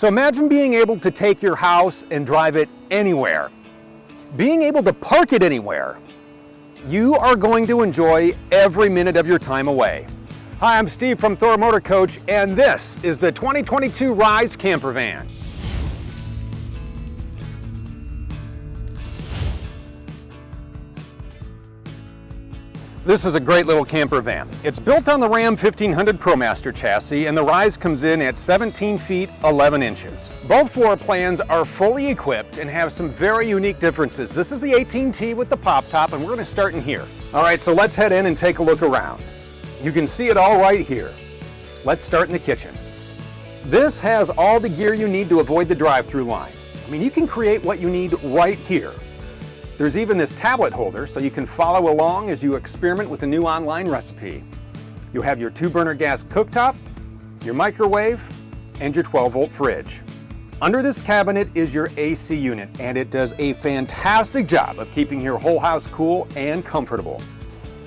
So imagine being able to take your house and drive it anywhere. Being able to park it anywhere. You are going to enjoy every minute of your time away. Hi, I'm Steve from Thor Motor Coach, and this is the 2022 Rize camper van. This is a great little camper van. It's built on the RAM 1500 ProMaster chassis, and the Rize comes in at 17 feet 11 inches. Both floor plans are fully equipped and have some very unique differences. This is the 18T with the pop top, and we're going to start in here. All right, so let's head in and take a look around. You can see it all right here. Let's start in the kitchen. This has all the gear you need to avoid the drive-through line. I mean, you can create what you need right here. There's even this tablet holder so you can follow along as you experiment with a new online recipe. You have your 2-burner gas cooktop, your microwave, and your 12-volt fridge. Under this cabinet is your AC unit, and it does a fantastic job of keeping your whole house cool and comfortable.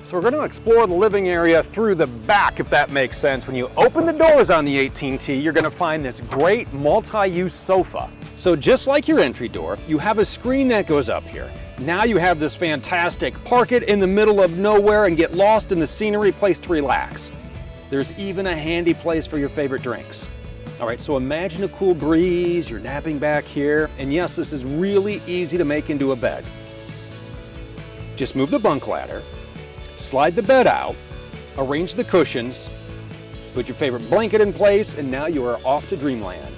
So we're going to explore the living area through the back, if that makes sense. When you open the doors on the 18T, you're going to find this great multi-use sofa. So just like your entry door, you have a screen that goes up here. Now you have this fantastic park it in the middle of nowhere and get lost in the scenery place to relax. There's even a handy place for your favorite drinks. All right, so imagine a cool breeze, you're napping back here, and yes, this is really easy to make into a bed. Just move the bunk ladder, slide the bed out, arrange the cushions, put your favorite blanket in place, and now you are off to dreamland.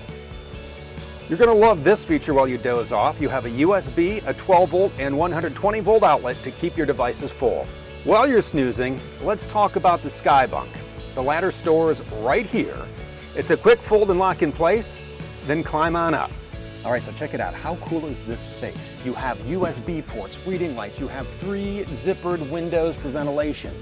You're going to love this feature while you doze off. You have a USB, a 12-volt, and 120-volt outlet to keep your devices full. While you're snoozing, let's talk about the sky bunk. The ladder stores right here. It's a quick fold and lock in place, then climb on up. All right, so check it out. How cool is this space? You have USB ports, reading lights. You have 3 zippered windows for ventilation.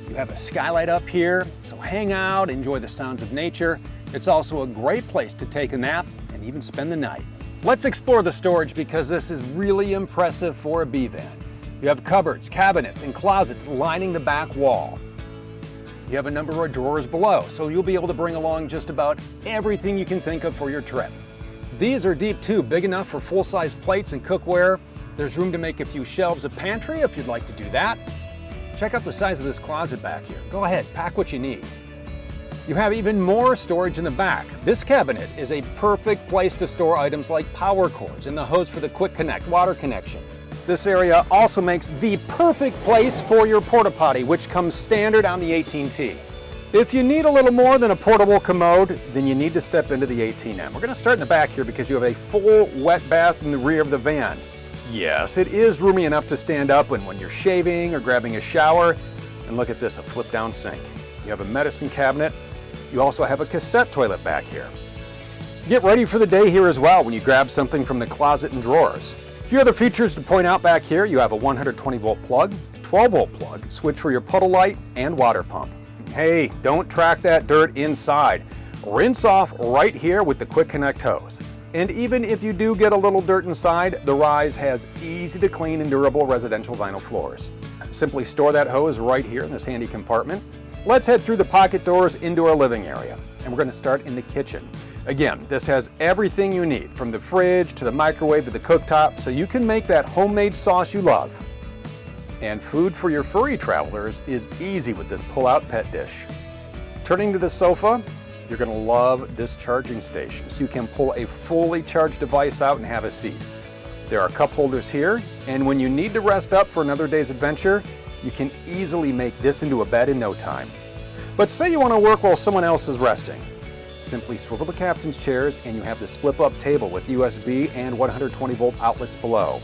You have a skylight up here, so hang out, enjoy the sounds of nature. It's also a great place to take a nap and even spend the night. Let's explore the storage because this is really impressive for a B-van. You have cupboards, cabinets, and closets lining the back wall. You have a number of drawers below, so you'll be able to bring along just about everything you can think of for your trip. These are deep too, big enough for full-size plates and cookware. There's room to make a few shelves of pantry if you'd like to do that. Check out the size of this closet back here. Go ahead, pack what you need. You have even more storage in the back. This cabinet is a perfect place to store items like power cords and the hose for the quick connect water connection. This area also makes the perfect place for your porta potty, which comes standard on the 18T. If you need a little more than a portable commode, then you need to step into the 18M. We're going to start in the back here because you have a full wet bath in the rear of the van. Yes, it is roomy enough to stand up when you're shaving or grabbing a shower. And look at this, a flip-down sink. You have a medicine cabinet. You also have a cassette toilet back here. Get ready for the day here as well when you grab something from the closet and drawers. A few other features to point out back here. You have a 120-volt plug, 12-volt plug, switch for your puddle light, and water pump. Hey, don't track that dirt inside. Rinse off right here with the quick connect hose. And even if you do get a little dirt inside, the Rize has easy to clean and durable residential vinyl floors. Simply store that hose right here in this handy compartment. Let's head through the pocket doors into our living area, and we're going to start in the kitchen. Again, this has everything you need, from the fridge to the microwave to the cooktop, so you can make that homemade sauce you love. And food for your furry travelers is easy with this pull-out pet dish. Turning to the sofa, you're going to love this charging station, so you can pull a fully charged device out and have a seat. There are cup holders here, and when you need to rest up for another day's adventure, you can easily make this into a bed in no time. But say you want to work while someone else is resting. Simply swivel the captain's chairs and you have this flip-up table with USB and 120-volt outlets below.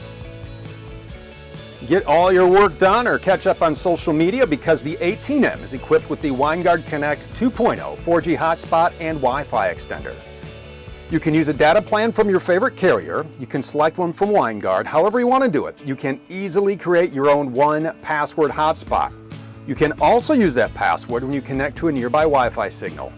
Get all your work done or catch up on social media because the 18M is equipped with the Winegard Connect 2.0 4G hotspot and Wi-Fi extender. You can use a data plan from your favorite carrier. You can select one from Winegard, however you want to do it. You can easily create your own one-password hotspot. You can also use that password when you connect to a nearby Wi-Fi signal.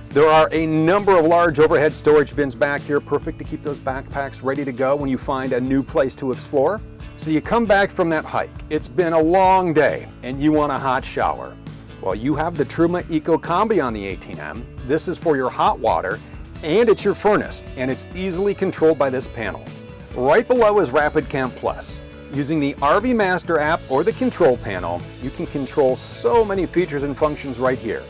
There are a number of large overhead storage bins back here, perfect to keep those backpacks ready to go when you find a new place to explore. So you come back from that hike, it's been a long day, and you want a hot shower. Well, you have the Truma Eco Combi on the 18M. This is for your hot water, And it's your furnace, and it's easily controlled by this panel. Right below is Rapid Camp Plus. Using the RV Master app or the control panel, you can control so many features and functions right here.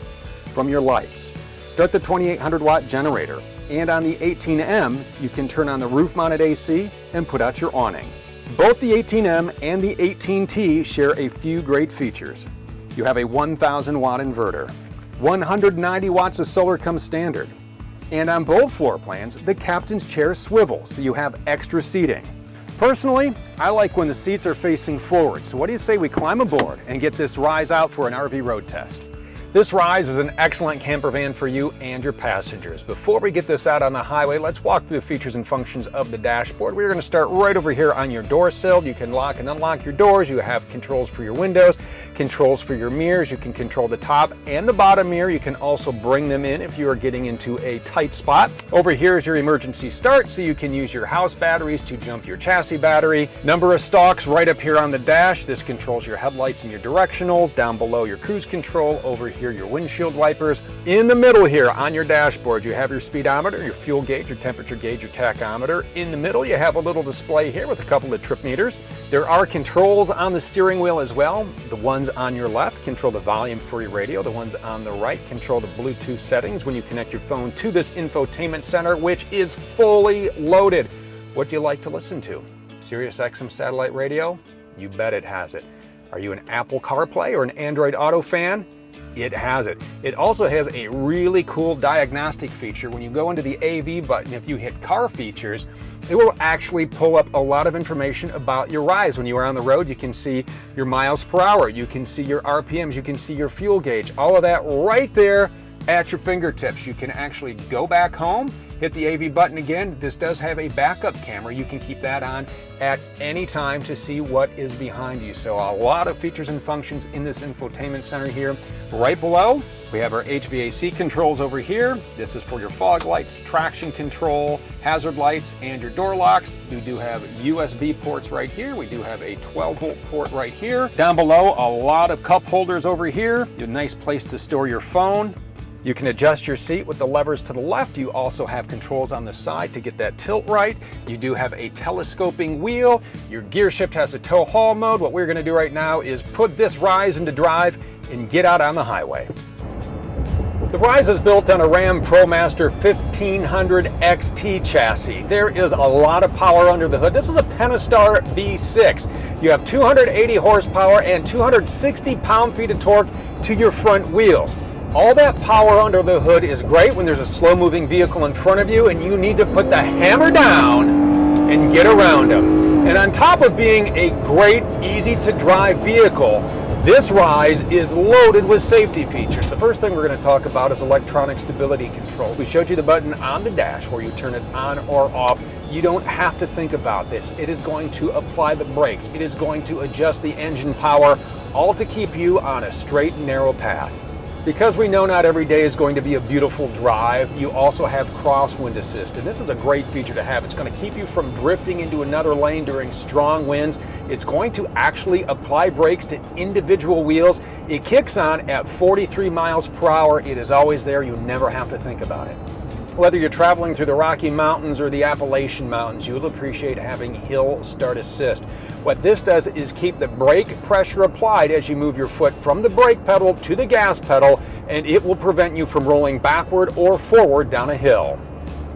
From your lights, start the 2800 watt generator, and on the 18M, you can turn on the roof mounted AC and put out your awning. Both the 18M and the 18T share a few great features. You have a 1000 watt inverter, 190 watts of solar comes standard, and on both floor plans, the captain's chair swivels, so you have extra seating. Personally, I like when the seats are facing forward, so what do you say we climb aboard and get this Rize out for an RV road test? This Rize is an excellent camper van for you and your passengers. Before we get this out on the highway, let's walk through the features and functions of the dashboard. We're going to start right over here on your door sill. You can lock and unlock your doors. You have controls for your windows, controls for your mirrors. You can control the top and the bottom mirror. You can also bring them in if you are getting into a tight spot. Over here is your emergency start, so you can use your house batteries to jump your chassis battery. Number of stalks right up here on the dash. This controls your headlights and your directionals. Down below, your cruise control. Over here, your windshield wipers. In the middle here on your dashboard, you have your speedometer, your fuel gauge, your temperature gauge, your tachometer. In the middle, you have a little display here with a couple of trip meters. There are controls on the steering wheel as well. The ones on your left control the volume for your radio. The ones on the right control the Bluetooth settings when you connect your phone to this infotainment center, which is fully loaded. What do you like to listen to? Sirius XM satellite radio? You bet it has it. Are you an Apple CarPlay or an Android Auto fan? It has it. It also has a really cool diagnostic feature. When you go into the AV button, if you hit car features, it will actually pull up a lot of information about your Rize. When you are on the road, you can see your miles per hour, you can see your RPMs, you can see your fuel gauge, all of that right there at your fingertips. You can actually go back home, hit the AV button again. This does have a backup camera. You can keep that on at any time to see what is behind you. So a lot of features and functions in this infotainment center here. Right below, we have our HVAC controls over here. This is for your fog lights, traction control, hazard lights, and your door locks. We do have USB ports right here. We do have a 12-volt port right here. Down below, a lot of cup holders over here. A nice place to store your phone. You can adjust your seat with the levers to the left. You also have controls on the side to get that tilt right. You do have a telescoping wheel. Your gear shift has a tow haul mode. What we're going to do right now is put this Rize into drive and get out on the highway. The Rize is built on a RAM Promaster 1500 XT chassis. There is a lot of power under the hood. This is a Pentastar V6. You have 280 horsepower and 260 pound-feet of torque to your front wheels. All that power under the hood is great when there's a slow-moving vehicle in front of you and you need to put the hammer down and get around them. And on top of being a great, easy-to-drive vehicle, this Rize is loaded with safety features. The first thing we're going to talk about is electronic stability control. We showed you the button on the dash where you turn it on or off. You don't have to think about this. It is going to apply the brakes. It is going to adjust the engine power, all to keep you on a straight and narrow path. Because we know not every day is going to be a beautiful drive, you also have crosswind assist, and this is a great feature to have. It's going to keep you from drifting into another lane during strong winds. It's going to actually apply brakes to individual wheels. It kicks on at 43 miles per hour. It is always there. You never have to think about it. Whether you're traveling through the Rocky Mountains or the Appalachian Mountains, you'll appreciate having hill start assist. What this does is keep the brake pressure applied as you move your foot from the brake pedal to the gas pedal, and it will prevent you from rolling backward or forward down a hill.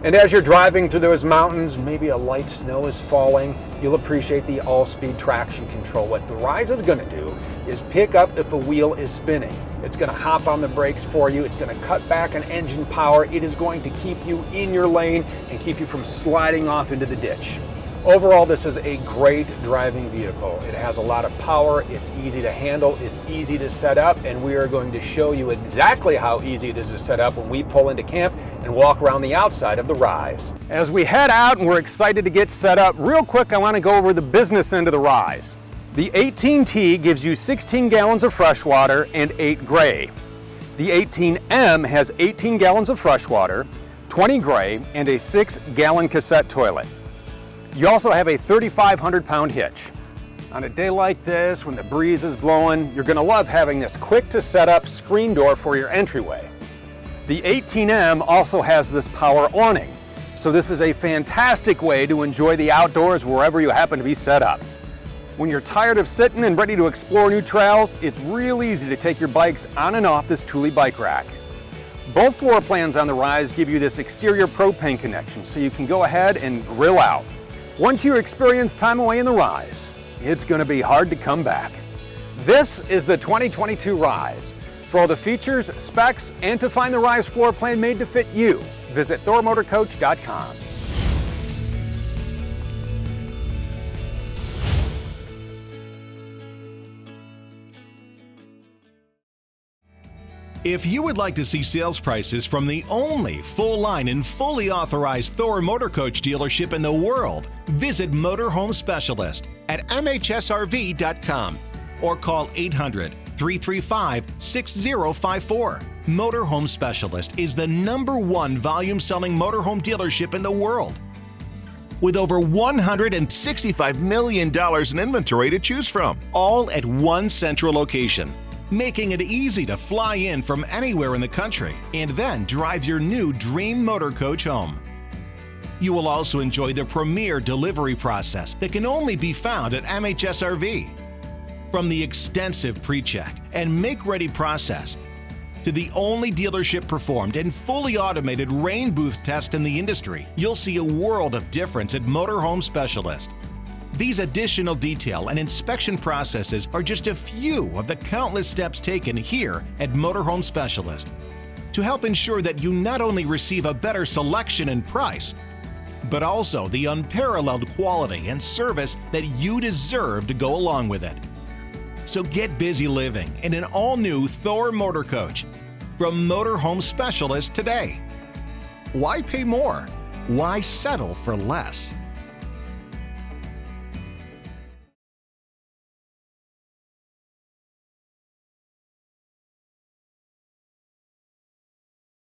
And as you're driving through those mountains, maybe a light snow is falling, you'll appreciate the all-speed traction control. What the Rize is going to do is pick up if a wheel is spinning. It's going to hop on the brakes for you. It's going to cut back on engine power. It is going to keep you in your lane and keep you from sliding off into the ditch. Overall, this is a great driving vehicle. It has a lot of power, it's easy to handle, it's easy to set up, and we are going to show you exactly how easy it is to set up when we pull into camp and walk around the outside of the Rize. As we head out and we're excited to get set up, real quick I want to go over the business end of the Rize. The 18T gives you 16 gallons of fresh water and 8 gray. The 18M has 18 gallons of fresh water, 20 gray, and a 6-gallon cassette toilet. You also have a 3,500 pound hitch. On a day like this, when the breeze is blowing, you're going to love having this quick to set up screen door for your entryway. The 18M also has this power awning, so this is a fantastic way to enjoy the outdoors wherever you happen to be set up. When you're tired of sitting and ready to explore new trails, it's real easy to take your bikes on and off this Thule bike rack. Both floor plans on the Rize give you this exterior propane connection, so you can go ahead and grill out. Once you experience time away in the Rize, it's going to be hard to come back. This is the 2022 Rize. For all the features, specs, and to find the Rize floor plan made to fit you, visit thormotorcoach.com. If you would like to see sales prices from the only full-line and fully authorized Thor Motor Coach dealership in the world, visit Motorhome Specialist at MHSRV.com or call 800-335-6054. Motorhome Specialist is the #1 volume-selling motorhome dealership in the world, with over $165 million in inventory to choose from, all at one central location, making it easy to fly in from anywhere in the country and then drive your new dream motor coach home. You will also enjoy the premier delivery process that can only be found at MHSRV. From the extensive pre-check and make-ready process to the only dealership-performed and fully automated rain booth test in the industry, you'll see a world of difference at Motorhome Specialist. These additional detail and inspection processes are just a few of the countless steps taken here at Motorhome Specialist to help ensure that you not only receive a better selection and price, but also the unparalleled quality and service that you deserve to go along with it. So get busy living in an all-new Thor Motor Coach from Motorhome Specialist today. Why pay more? Why settle for less?